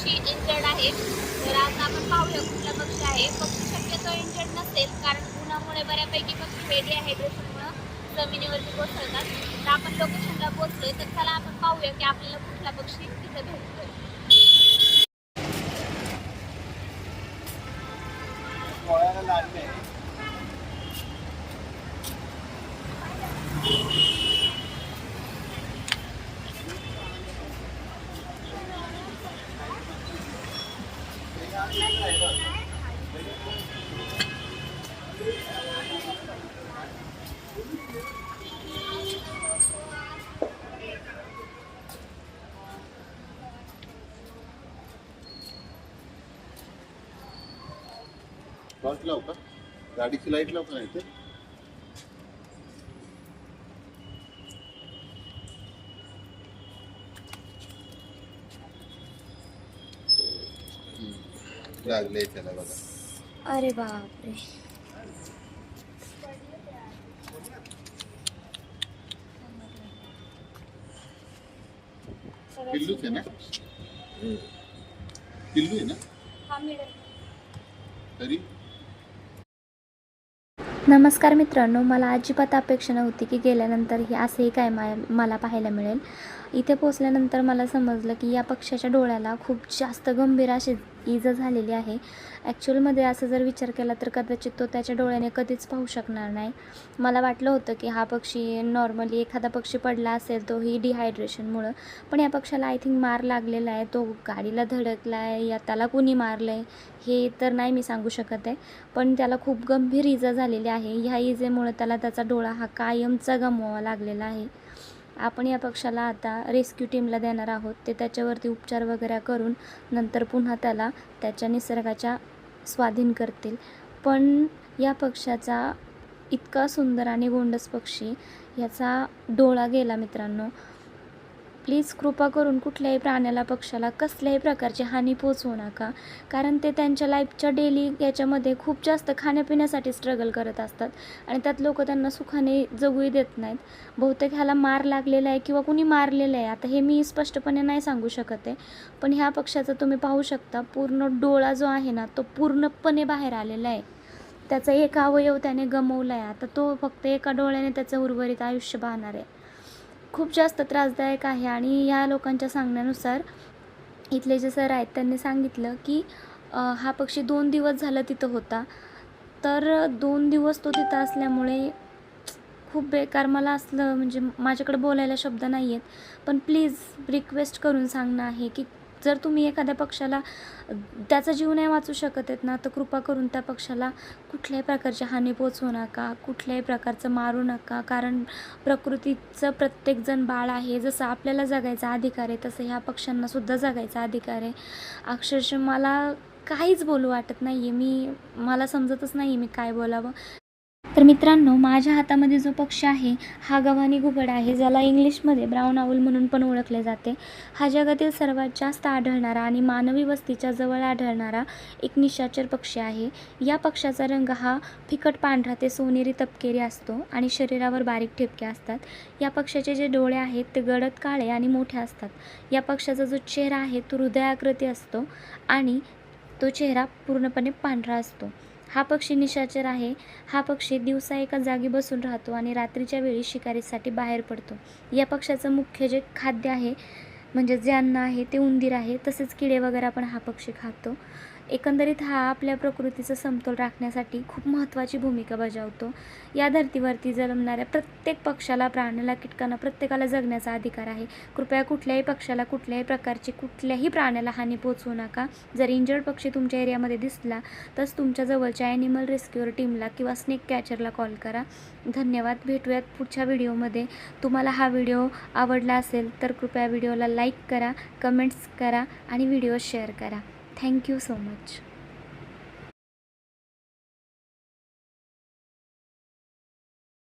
पक्षी इंजर्ड आहे. तर आता आपण पाहूया कुठला पक्षी आहे. पक्षी शक्यतो इंजर्ड नसेल, कारण उन्हामुळे बऱ्यापैकी पक्षी हे डिहायड्रेशनमुळं जमिनीवरती कोसळतात. तर आपण लोकेशनला पोहोचलोय, तर चला आपण पाहूया की आपल्याला कुठला पक्षी तिथे भेटतोय. टॉर्च लावू का? गाडीची लाईट लावू का नाही ते? लागले त्याला बघा. अरे बापरे. पिल्लूच आहे ना? पिल्लू आहे ना तरी? नमस्कार मित्रांनो, मला अजिबात अपेक्षा नव्हती की गेल्यानंतर हे असंही काय मला पाहायला मिळेल. इथे पोचल्यानंतर मला समजलं की या पक्ष्याच्या डोळ्याला खूप जास्त गंभीर अशी इजा झालेली आहे. ॲक्च्युअलमध्ये असं जर विचार केला तर कदाचित तो त्याच्या डोळ्याने कधीच पाहू शकणार नाही. मला वाटलं होतं की हा पक्षी नॉर्मली एखादा पक्षी पडला असेल तोही डिहायड्रेशनमुळं, पण या पक्षाला आय थिंक मार लागलेला आहे. तो गाडीला धडकला आहे या त्याला कुणी मारलं आहे हे तर नाही मी सांगू शकत आहे, पण त्याला खूप गंभीर इजा झालेली आहे. ह्या इजेमुळे त्याला त्याचा डोळा हा कायमचा गमवावा लागलेला आहे. आपण या पक्षाला आता रेस्क्यू टीमला देणार आहोत. ते त्याच्यावरती उपचार वगैरे करून नंतर पुन्हा त्याला त्याच्या निसर्गाच्या स्वाधीन करतील. पण या पक्षाचा इतका सुंदर आणि गोंडस पक्षी, याचा डोळा गेला मित्रांनो. प्लीज कृपा करून कुठल्याही प्राण्याला पक्षाला कसल्याही प्रकारची हानी पोचवू नका, कारण ते त्यांच्या लाईफच्या डेली याच्यामध्ये खूप जास्त खाण्यापिण्यासाठी स्ट्रगल करत असतात आणि त्यात लोक त्यांना सुखाने जगूही देत नाहीत. बहुतेक ह्याला मार लागलेला आहे किंवा कुणी मारलेलं आहे, आता हे मी स्पष्टपणे नाही सांगू शकत आहे. पण ह्या पक्षाचं तुम्ही पाहू शकता पूर्ण डोळा जो आहे ना तो पूर्णपणे बाहेर आलेला आहे. त्याचा एक अवयव त्याने गमावला आहे. आता तो फक्त एका डोळ्याने त्याचं उर्वरित आयुष्य पाहणार आहे. खूप जास्त त्रासदायक आहे. आणि या लोकांच्या सांगण्यानुसार इथले जे सर आहेत त्यांनी सांगितलं की हा पक्षी 2 दिवस झालं तिथं होता. तर 2 दिवस तो तिथं असल्यामुळे खूप बेकार, मला असलं म्हणजे माझ्याकडे बोलायला शब्द नाही आहेत. पण प्लीज रिक्वेस्ट करून सांगणं आहे की जर तुम्ही एखाद्या पक्षाला त्याचा जीव नाही वाचू शकत आहेत ना, तर कृपा करून त्या पक्षाला कुठल्याही प्रकारची हानी पोचवू नका, कुठल्याही प्रकारचं मारू नका. कारण प्रकृतीचं प्रत्येकजण बाळ आहे. जसं आपल्याला जगायचा अधिकार आहे तसं ह्या पक्ष्यांनासुद्धा जगायचा अधिकार आहे. अक्षरशः मला काहीच बोलू वाटत नाही आहे. मला समजतच नाही आहे मी काय बोलावं. तर मित्रांनो, माझ्या हातामध्ये जो पक्षी आहे हा गव्हाणी घुबड आहे, ज्याला इंग्लिशमध्ये ब्राऊन आऊल म्हणून पण ओळखले जाते. हा जगातील सर्वात जास्त आढळणारा आणि मानवी वस्तीच्या जवळ आढळणारा एक निशाचर पक्षी आहे. या पक्षाचा रंग हा फिकट पांढरा ते सोनेरी तपकिरी असतो आणि शरीरावर बारीक ठिपके असतात. या पक्षाचे जे डोळे आहेत ते गडद काळे आणि मोठे असतात. या पक्षाचा जो चेहरा आहे तो हृदयाकृती असतो आणि तो चेहरा पूर्णपणे पांढरा असतो. हा पक्षी निशाचर आहे. हा पक्षी दिवसा एका जागी बसून राहतो आणि रात्रीच्या वेळी शिकारीसाठी बाहेर पडतो. या पक्षाचं मुख्य जे खाद्य आहे म्हणजे जे अन्न आहे ते उंदीर आहे, तसेच किडे वगैरे पण हा पक्षी खातो. एकंदरीत हा आपल्या प्रकृतीचा समतोल राखण्यासाठी खूप महत्त्वाची भूमिका बजावतो. या धर्तीवरती जन्मणाऱ्या प्रत्येक पक्षाला, प्राण्याला, कीटकांना प्रत्येकाला जगण्याचा अधिकार आहे. कृपया कुठल्याही पक्षाला, कुठल्याही प्रकारची, कुठल्याही प्राण्याला हानी पोचवू नका. जर इंजर्ड पक्षी तुमच्या एरियामध्ये दिसला तर तुमच्या जवळच्या ॲनिमल रेस्क्यूअर टीमला किंवा स्नेक कॅचरला कॉल करा. धन्यवाद. भेटूयात पुढच्या व्हिडिओमध्ये. तुम्हाला हा व्हिडिओ आवडला असेल तर कृपया व्हिडिओला लाईक करा, कमेंट्स करा आणि व्हिडिओ शेअर करा. Thank you so much.